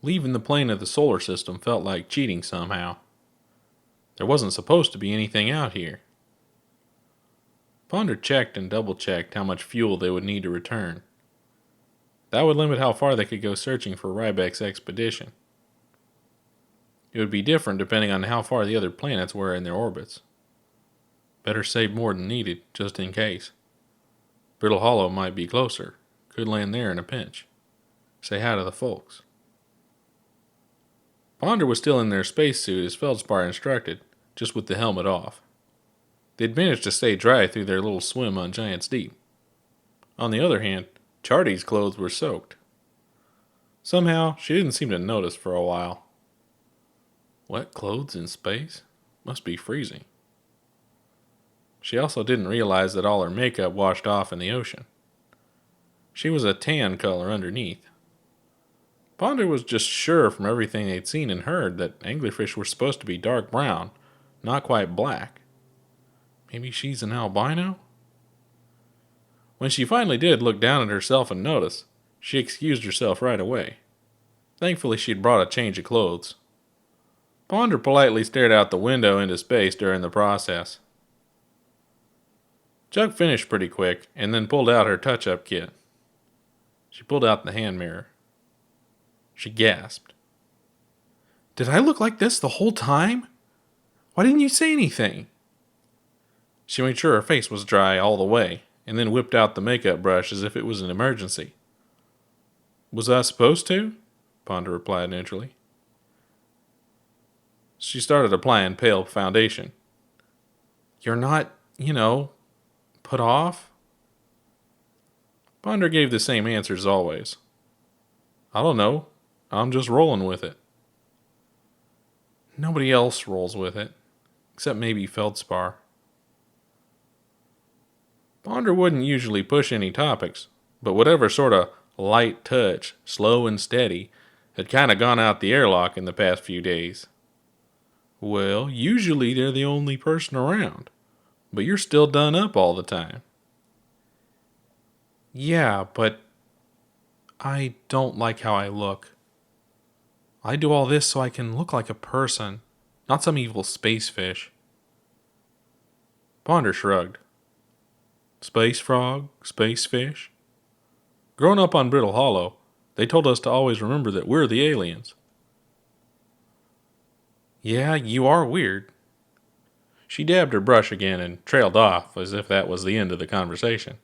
Leaving the plane of the solar system felt like cheating somehow. There wasn't supposed to be anything out here. Ponder checked and double-checked how much fuel they would need to return. That would limit how far they could go searching for Rybek's expedition. It would be different depending on how far the other planets were in their orbits. Better save more than needed, just in case. Brittle Hollow might be closer. Could land there in a pinch. Say hi to the folks. Ponder was still in their spacesuit as Feldspar instructed, just with the helmet off. They'd managed to stay dry through their little swim on Giant's Deep. On the other hand, Charty's clothes were soaked. Somehow, she didn't seem to notice for a while. Wet clothes in space? Must be freezing. She also didn't realize that all her makeup washed off in the ocean. She was a tan color underneath. Ponder was just sure from everything they'd seen and heard that anglerfish were supposed to be dark brown, not quite black. Maybe she's an albino? When she finally did look down at herself and notice, she excused herself right away. Thankfully, she'd brought a change of clothes. Ponder politely stared out the window into space during the process. Chuck finished pretty quick and then pulled out her touch-up kit. She pulled out the hand mirror. She gasped. Did I look like this the whole time? Why didn't you say anything? She made sure her face was dry all the way, and then whipped out the makeup brush as if it was an emergency. Was I supposed to? Ponder replied neutrally. She started applying pale foundation. You're not, put off? Ponder gave the same answer as always. I don't know. I'm just rolling with it. Nobody else rolls with it, except maybe Feldspar. Ponder wouldn't usually push any topics, but whatever sort of light touch, slow and steady, had kind of gone out the airlock in the past few days. Well, usually they're the only person around, but you're still done up all the time. Yeah, but I don't like how I look. I do all this so I can look like a person, not some evil space fish. Ponder shrugged. Space frog, space fish. Growing up on Brittle Hollow, they told us to always remember that we're the aliens. Yeah, you are weird. She dabbed her brush again and trailed off as if that was the end of the conversation.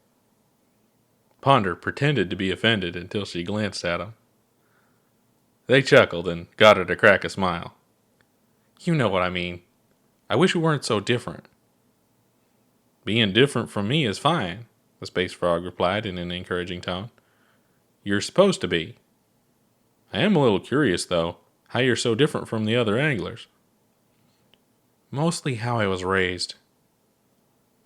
Ponder pretended to be offended until she glanced at him. They chuckled and got her to crack a smile. You know what I mean. I wish we weren't so different. Being different from me is fine, the space frog replied in an encouraging tone. You're supposed to be. I am a little curious, though, how you're so different from the other anglers. Mostly how I was raised.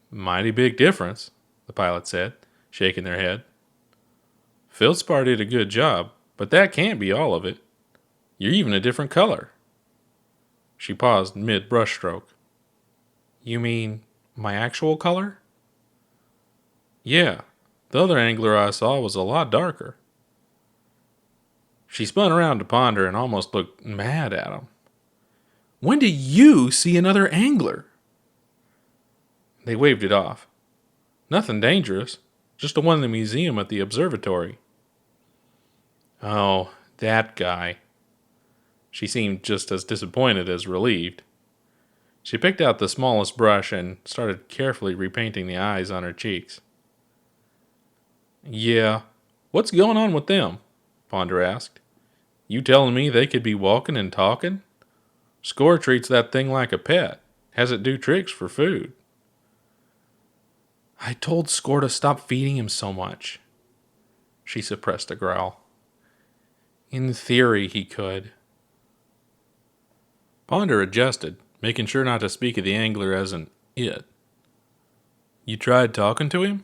Mighty big difference, the pilot said, shaking their head. Feldspar did a good job, but that can't be all of it. You're even a different color. She paused mid-brushstroke. You mean my actual color? Yeah, the other angler I saw was a lot darker. She spun around to Ponder and almost looked mad at him. When did you see another angler? They waved it off. Nothing dangerous, just the one in the museum at the observatory. Oh, that guy. She seemed just as disappointed as relieved. She picked out the smallest brush and started carefully repainting the eyes on her cheeks. Yeah, what's going on with them? Ponder asked. You telling me they could be walking and talking? Score treats that thing like a pet, has it do tricks for food. I told Score to stop feeding him so much. She suppressed a growl. In theory, he could. Ponder adjusted, making sure not to speak of the angler as an it. You tried talking to him?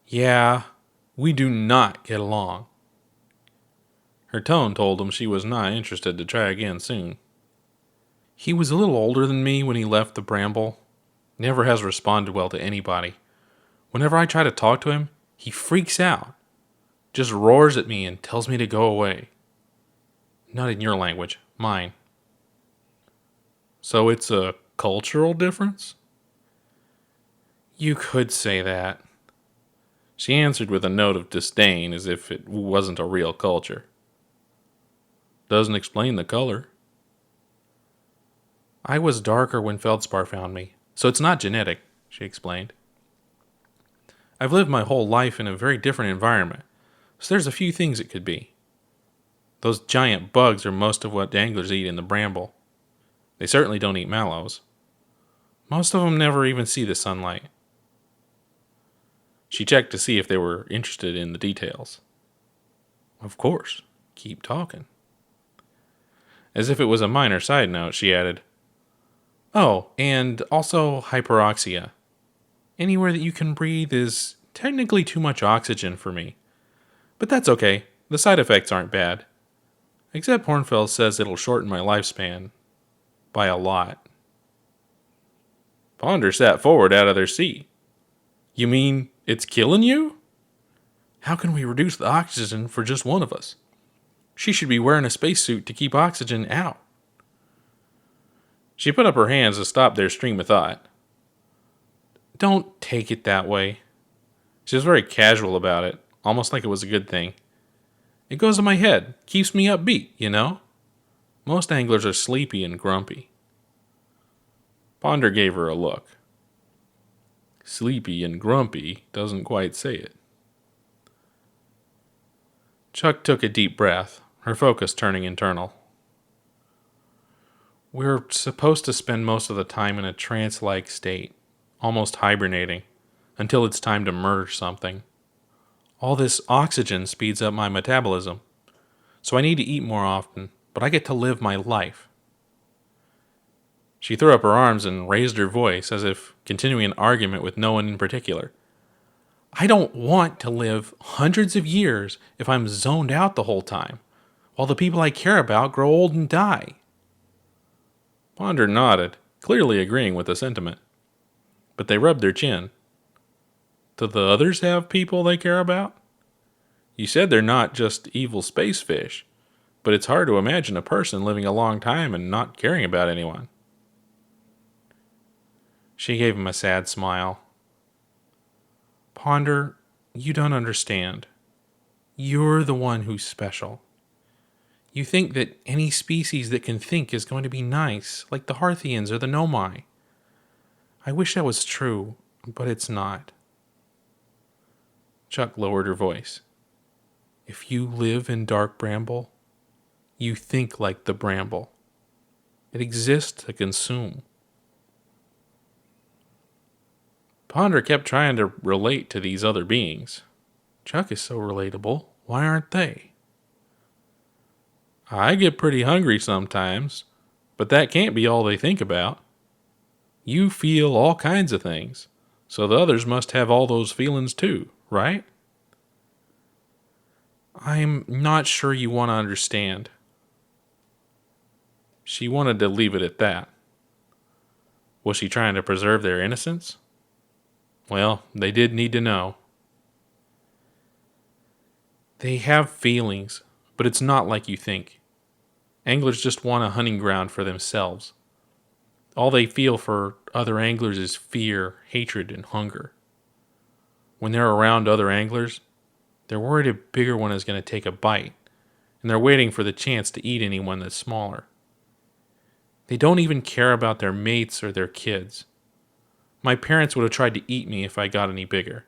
Yeah, we do not get along. Her tone told him she was not interested to try again soon. He was a little older than me when he left the Bramble. Never has responded well to anybody. Whenever I try to talk to him, he freaks out. Just roars at me and tells me to go away. Not in your language, mine. So it's a cultural difference? You could say that. She answered with a note of disdain as if it wasn't a real culture. Doesn't explain the color. I was darker when Feldspar found me, so it's not genetic, she explained. I've lived my whole life in a very different environment, so there's a few things it could be. Those giant bugs are most of what anglers eat in the Bramble. They certainly don't eat mallows. Most of them never even see the sunlight. She checked to see if they were interested in the details. Of course. Keep talking. As if it was a minor side note, she added, oh, and also hyperoxia. Anywhere that you can breathe is technically too much oxygen for me. But that's okay. The side effects aren't bad. Except Hornfeld says it'll shorten my lifespan. By a lot. Ponder sat forward out of their seat. You mean it's killing you? How can we reduce the oxygen for just one of us? She should be wearing a spacesuit to keep oxygen out. She put up her hands to stop their stream of thought. Don't take it that way. She was very casual about it, almost like it was a good thing. It goes in my head, keeps me upbeat, you know? Most anglers are sleepy and grumpy. Ponder gave her a look. Sleepy and grumpy doesn't quite say it. Chuck took a deep breath, her focus turning internal. We're supposed to spend most of the time in a trance-like state, almost hibernating, until it's time to merge something. All this oxygen speeds up my metabolism, so I need to eat more often, but I get to live my life. She threw up her arms and raised her voice as if continuing an argument with no one in particular. I don't want to live hundreds of years if I'm zoned out the whole time, while the people I care about grow old and die. Ponder nodded, clearly agreeing with the sentiment. But they rubbed their chin. Do the others have people they care about? You said they're not just evil space fish, but it's hard to imagine a person living a long time and not caring about anyone. She gave him a sad smile. Ponder, you don't understand. You're the one who's special. You think that any species that can think is going to be nice, like the Hearthians or the Nomai. I wish that was true, but it's not. Chuck lowered her voice. If you live in Dark Bramble, you think like the Bramble. It exists to consume. Ponder kept trying to relate to these other beings. Chuck is so relatable. Why aren't they? I get pretty hungry sometimes, but that can't be all they think about. You feel all kinds of things, so the others must have all those feelings too, right? I'm not sure you want to understand. She wanted to leave it at that. Was she trying to preserve their innocence? Well, they did need to know. They have feelings, but it's not like you think. Anglers just want a hunting ground for themselves. All they feel for other anglers is fear, hatred, and hunger. When they're around other anglers, they're worried a bigger one is going to take a bite, and they're waiting for the chance to eat anyone that's smaller. They don't even care about their mates or their kids. My parents would have tried to eat me if I got any bigger.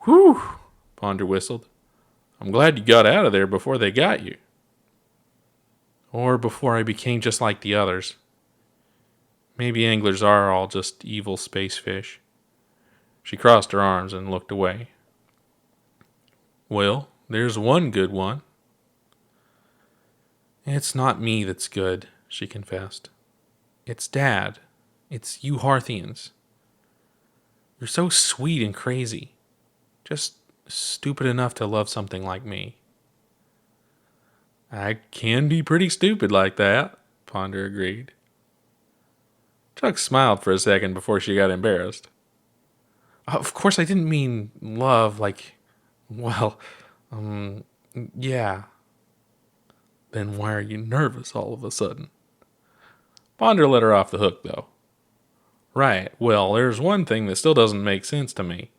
Whew, Ponder whistled. I'm glad you got out of there before they got you. Or before I became just like the others. Maybe anglers are all just evil space fish. She crossed her arms and looked away. Well, there's one good one. It's not me that's good, she confessed. It's Dad. It's you Hearthians. You're so sweet and crazy. Just stupid enough to love something like me. I can be pretty stupid like that, Ponder agreed. Chuck smiled for a second before she got embarrassed. Of course I didn't mean love like, well, yeah. Then why are you nervous all of a sudden? Ponder let her off the hook, though. Right, well, there's one thing that still doesn't make sense to me.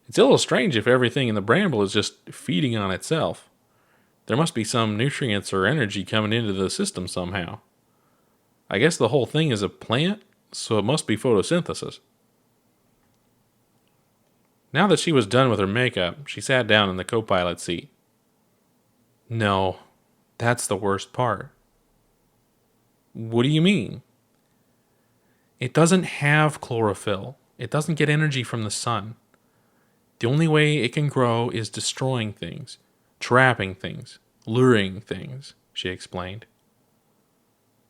It's a little strange if everything in the bramble is just feeding on itself. There must be some nutrients or energy coming into the system somehow. I guess the whole thing is a plant, so it must be photosynthesis. Now that she was done with her makeup, she sat down in the co-pilot seat. No, that's the worst part. What do you mean? It doesn't have chlorophyll. It doesn't get energy from the sun. The only way it can grow is destroying things, trapping things, luring things, she explained.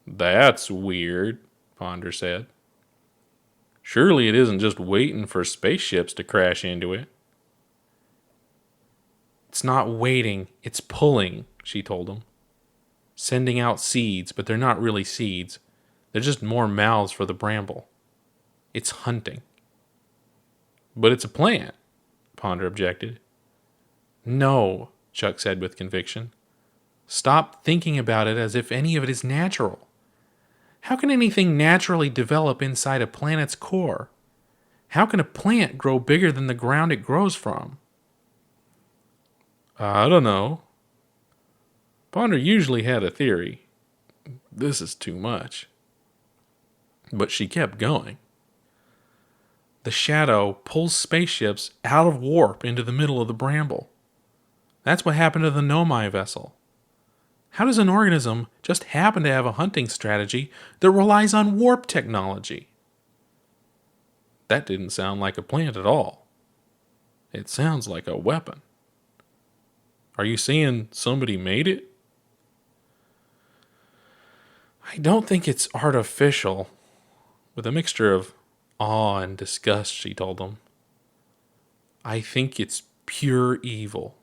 That's weird, Ponder said. Surely it isn't just waiting for spaceships to crash into it. It's not waiting, it's pulling, she told him. Sending out seeds, but they're not really seeds. They're just more mouths for the bramble. It's hunting. But it's a plant, Ponder objected. No, Chuck said with conviction. Stop thinking about it as if any of it is natural. How can anything naturally develop inside a planet's core? How can a plant grow bigger than the ground it grows from? I don't know. Ponder usually had a theory. This is too much. But she kept going. The shadow pulls spaceships out of warp into the middle of the bramble. That's what happened to the Nomai vessel. How does an organism just happen to have a hunting strategy that relies on warp technology? That didn't sound like a plant at all. It sounds like a weapon. Are you saying somebody made it? I don't think it's artificial. With a mixture of awe and disgust, she told him. I think it's pure evil.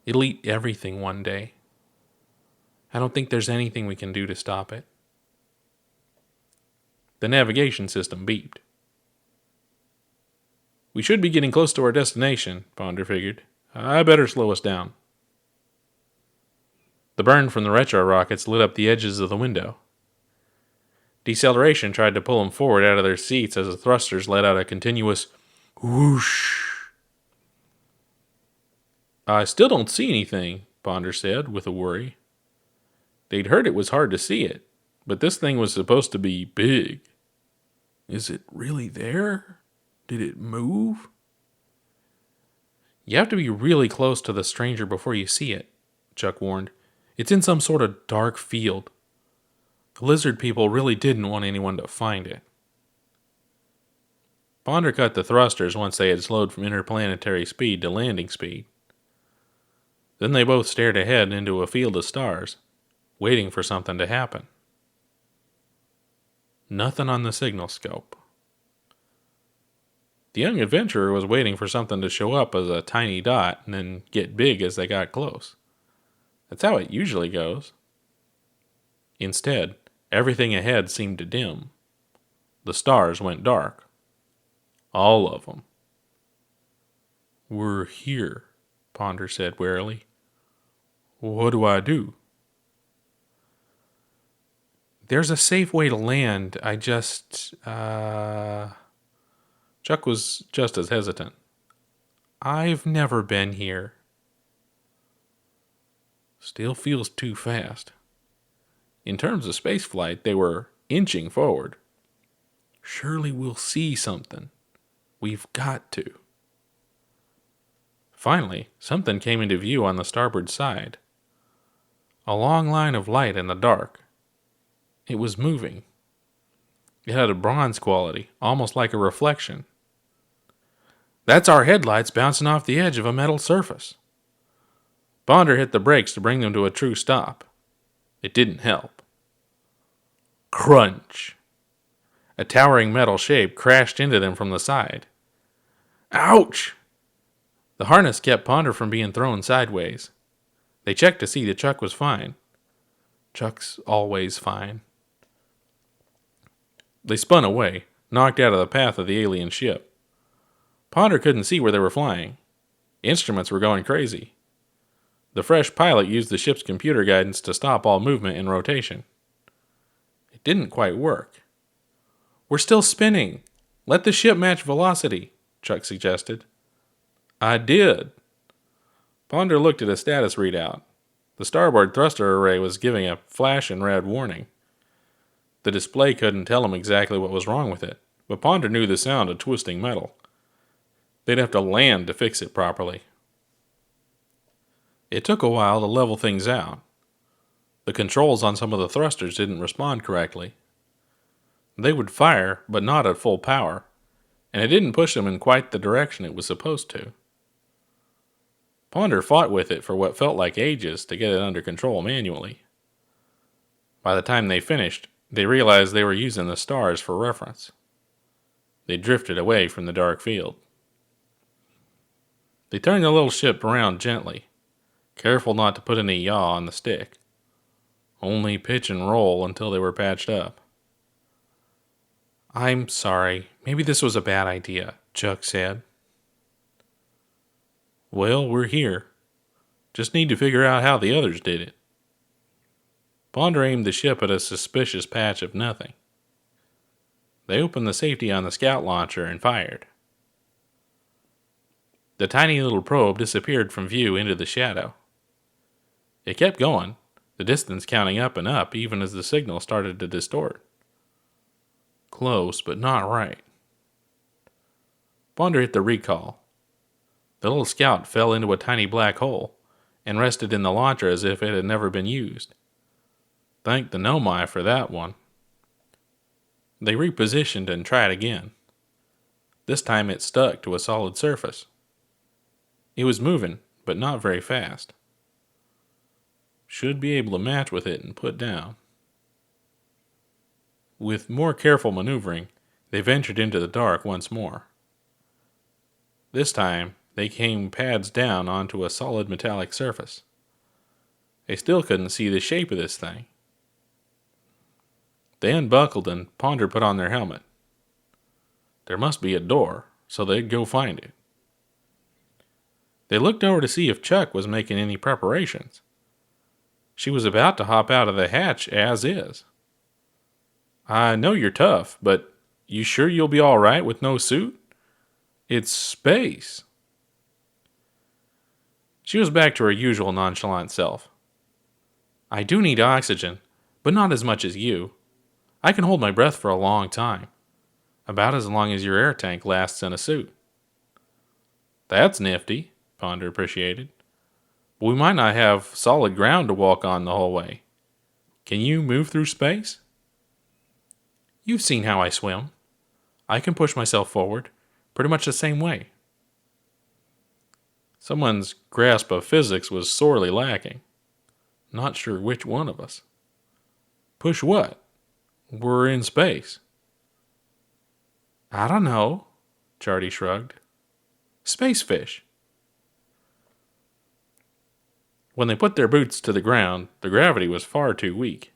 It'll eat everything one day. I don't think there's anything we can do to stop it. The navigation system beeped. We should be getting close to our destination, Ponder figured. I better slow us down. The burn from the retro rockets lit up the edges of the window. Deceleration tried to pull them forward out of their seats as the thrusters let out a continuous whoosh. I still don't see anything, Ponder said with a worry. They'd heard it was hard to see it, but this thing was supposed to be big. Is it really there? Did it move? You have to be really close to the stranger before you see it, Chuck warned. It's in some sort of dark field. The lizard people really didn't want anyone to find it. Ponder cut the thrusters once they had slowed from interplanetary speed to landing speed. Then they both stared ahead into a field of stars, waiting for something to happen. Nothing on the signal scope. The young adventurer was waiting for something to show up as a tiny dot and then get big as they got close. That's how it usually goes. Instead, everything ahead seemed to dim. The stars went dark. All of them. We're here, Ponder said warily. What do I do? There's a safe way to land. Chuck was just as hesitant. I've never been here. Still feels too fast. In terms of spaceflight, they were inching forward. Surely we'll see something. We've got to. Finally, something came into view on the starboard side. A long line of light in the dark. It was moving. It had a bronze quality, almost like a reflection. That's our headlights bouncing off the edge of a metal surface. Ponder hit the brakes to bring them to a true stop. It didn't help. Crunch. A towering metal shape crashed into them from the side. Ouch! The harness kept Ponder from being thrown sideways. They checked to see that Chuck was fine. Chuck's always fine. They spun away, knocked out of the path of the alien ship. Ponder couldn't see where they were flying. Instruments were going crazy. The fresh pilot used the ship's computer guidance to stop all movement and rotation. It didn't quite work. "We're still spinning. Let the ship match velocity," Chuck suggested. "I did." Ponder looked at a status readout. The starboard thruster array was giving a flashing red warning. The display couldn't tell him exactly what was wrong with it, but Ponder knew the sound of twisting metal. They'd have to land to fix it properly. It took a while to level things out. The controls on some of the thrusters didn't respond correctly. They would fire, but not at full power, and it didn't push them in quite the direction it was supposed to. Ponder fought with it for what felt like ages to get it under control manually. By the time they finished, they realized they were using the stars for reference. They drifted away from the dark field. They turned the little ship around gently, careful not to put any yaw on the stick. Only pitch and roll until they were patched up. "I'm sorry. Maybe this was a bad idea," Chuck said. "Well, we're here. Just need to figure out how the others did it." Ponder aimed the ship at a suspicious patch of nothing. They opened the safety on the scout launcher and fired. The tiny little probe disappeared from view into the shadow. It kept going, the distance counting up and up even as the signal started to distort. Close, but not right. Ponder hit the recall. The little scout fell into a tiny black hole and rested in the launcher as if it had never been used. Thank the Nomai for that one. They repositioned and tried again. This time it stuck to a solid surface. It was moving, but not very fast. Should be able to match with it and put down. With more careful maneuvering, they ventured into the dark once more. This time, they came pads down onto a solid metallic surface. They still couldn't see the shape of this thing. They unbuckled and Ponder put on their helmet. There must be a door, so they'd go find it. They looked over to see if Chuck was making any preparations. She was about to hop out of the hatch as is. "I know you're tough, but you sure you'll be all right with no suit? It's space." She was back to her usual nonchalant self. "I do need oxygen, but not as much as you. I can hold my breath for a long time. About as long as your air tank lasts in a suit." "That's nifty," Ponder appreciated. "But we might not have solid ground to walk on the whole way. Can you move through space?" "You've seen how I swim. I can push myself forward, pretty much the same way." Someone's grasp of physics was sorely lacking. Not sure which one of us. "Push what? We're in space." "I don't know," Charty shrugged. "Space fish." When they put their boots to the ground, the gravity was far too weak.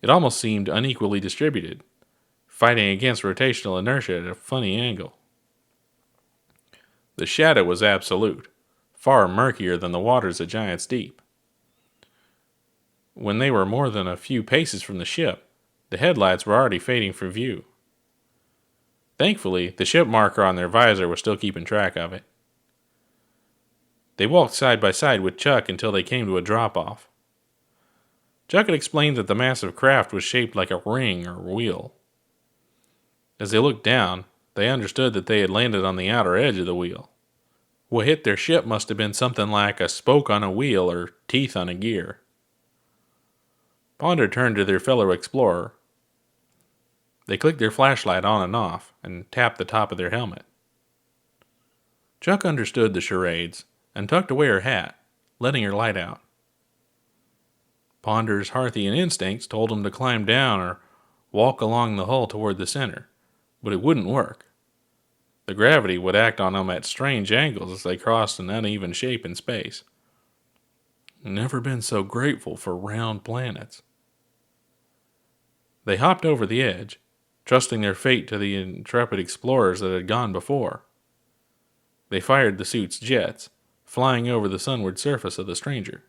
It almost seemed unequally distributed, fighting against rotational inertia at a funny angle. The shadow was absolute, far murkier than the waters of Giant's Deep. When they were more than a few paces from the ship, the headlights were already fading from view. Thankfully, the ship marker on their visor was still keeping track of it. They walked side by side with Chuck until they came to a drop-off. Chuck had explained that the massive craft was shaped like a ring or wheel. As they looked down, they understood that they had landed on the outer edge of the wheel. What hit their ship must have been something like a spoke on a wheel or teeth on a gear. Ponder turned to their fellow explorer. They clicked their flashlight on and off and tapped the top of their helmet. Chuck understood the charades and tucked away her hat, letting her light out. Ponder's Hearthian instincts told him to climb down or walk along the hull toward the center, but it wouldn't work. The gravity would act on them at strange angles as they crossed an uneven shape in space. Never been so grateful for round planets. They hopped over the edge, trusting their fate to the intrepid explorers that had gone before. They fired the suit's jets, flying over the sunward surface of the stranger.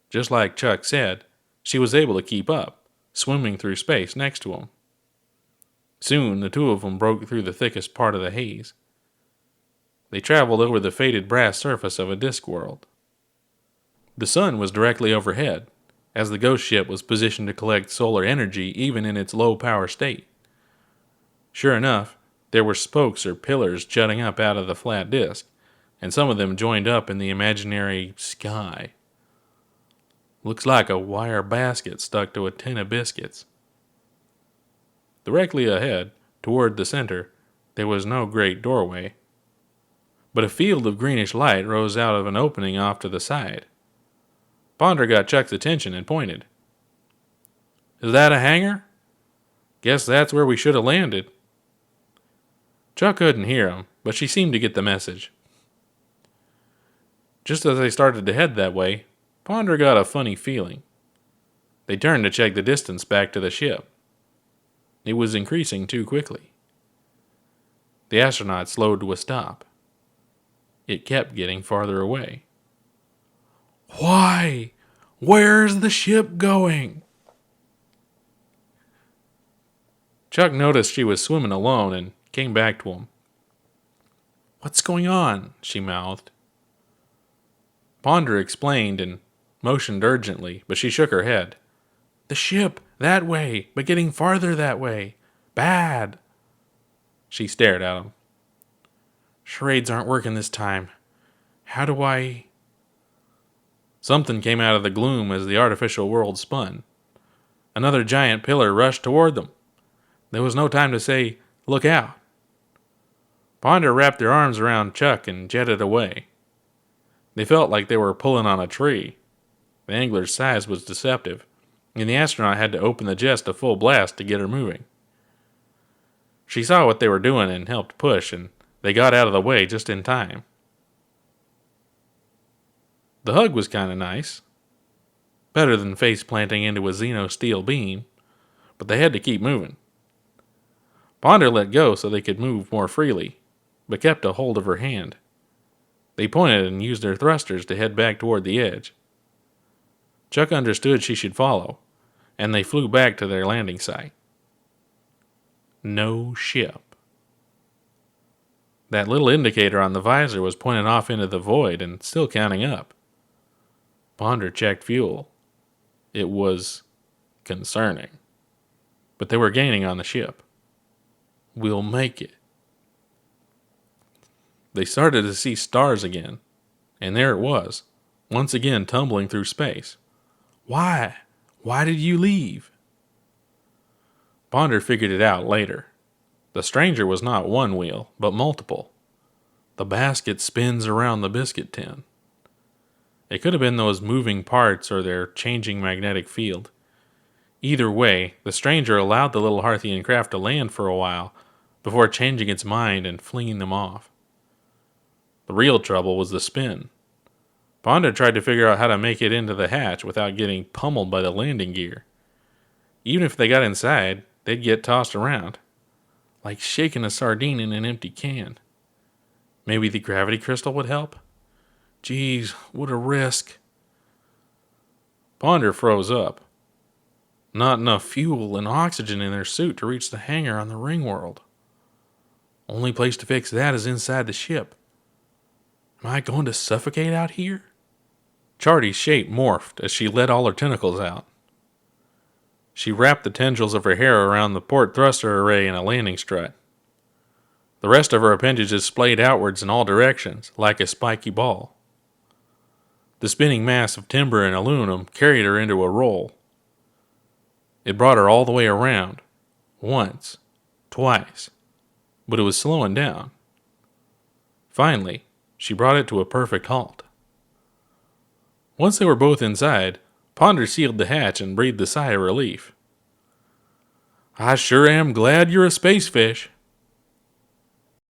Just like Chuck said, she was able to keep up, swimming through space next to him. Soon, the two of them broke through the thickest part of the haze. They traveled over the faded brass surface of a disk world. The sun was directly overhead, as the ghost ship was positioned to collect solar energy even in its low-power state. Sure enough, there were spokes or pillars jutting up out of the flat disk, and some of them joined up in the imaginary sky. Looks like a wire basket stuck to a tin of biscuits. Directly ahead, toward the center, there was no great doorway, but a field of greenish light rose out of an opening off to the side. Ponder got Chuck's attention and pointed. "Is that a hangar? Guess that's where we should have landed." Chuck couldn't hear him, but she seemed to get the message. Just as they started to head that way, Ponder got a funny feeling. They turned to check the distance back to the ship. It was increasing too quickly. The astronaut slowed to a stop. It kept getting farther away. "Why? Where's the ship going?" Chuck noticed she was swimming alone and came back to him. "What's going on?" she mouthed. Ponder explained and motioned urgently, but she shook her head. "The ship, that way, but getting farther that way. Bad." She stared at him. "Charades aren't working this time. How do I—" Something came out of the gloom as the artificial world spun. Another giant pillar rushed toward them. There was no time to say, "Look out." Ponder wrapped their arms around Chuck and jetted away. They felt like they were pulling on a tree. The angler's size was deceptive, and the astronaut had to open the jet to full blast to get her moving. She saw what they were doing and helped push, and they got out of the way just in time. The hug was kind of nice. Better than face planting into a Xeno steel beam, but they had to keep moving. Ponder let go so they could move more freely, but kept a hold of her hand. They pointed and used their thrusters to head back toward the edge. Chuck understood she should follow, and they flew back to their landing site. No ship. That little indicator on the visor was pointing off into the void and still counting up. Ponder checked fuel. It was concerning. But they were gaining on the ship. We'll make it. They started to see stars again, and there it was, once again tumbling through space. Why? Why did you leave? Ponder figured it out later. The stranger was not one wheel, but multiple. The basket spins around the biscuit tin. It could have been those moving parts or their changing magnetic field. Either way, the stranger allowed the little Hearthian craft to land for a while before changing its mind and flinging them off. The real trouble was the spin. Ponder tried to figure out how to make it into the hatch without getting pummeled by the landing gear. Even if they got inside, they'd get tossed around, like shaking a sardine in an empty can. Maybe the gravity crystal would help? Geez, what a risk. Ponder froze up. Not enough fuel and oxygen in their suit to reach the hangar on the ringworld. Only place to fix that is inside the ship. Am I going to suffocate out here? Charty's shape morphed as she let all her tentacles out. She wrapped the tendrils of her hair around the port thruster array in a landing strut. The rest of her appendages splayed outwards in all directions, like a spiky ball. The spinning mass of timber and aluminum carried her into a roll. It brought her all the way around, once, twice, but it was slowing down. Finally, she brought it to a perfect halt. Once they were both inside, Ponder sealed the hatch and breathed a sigh of relief. I sure am glad you're a space fish.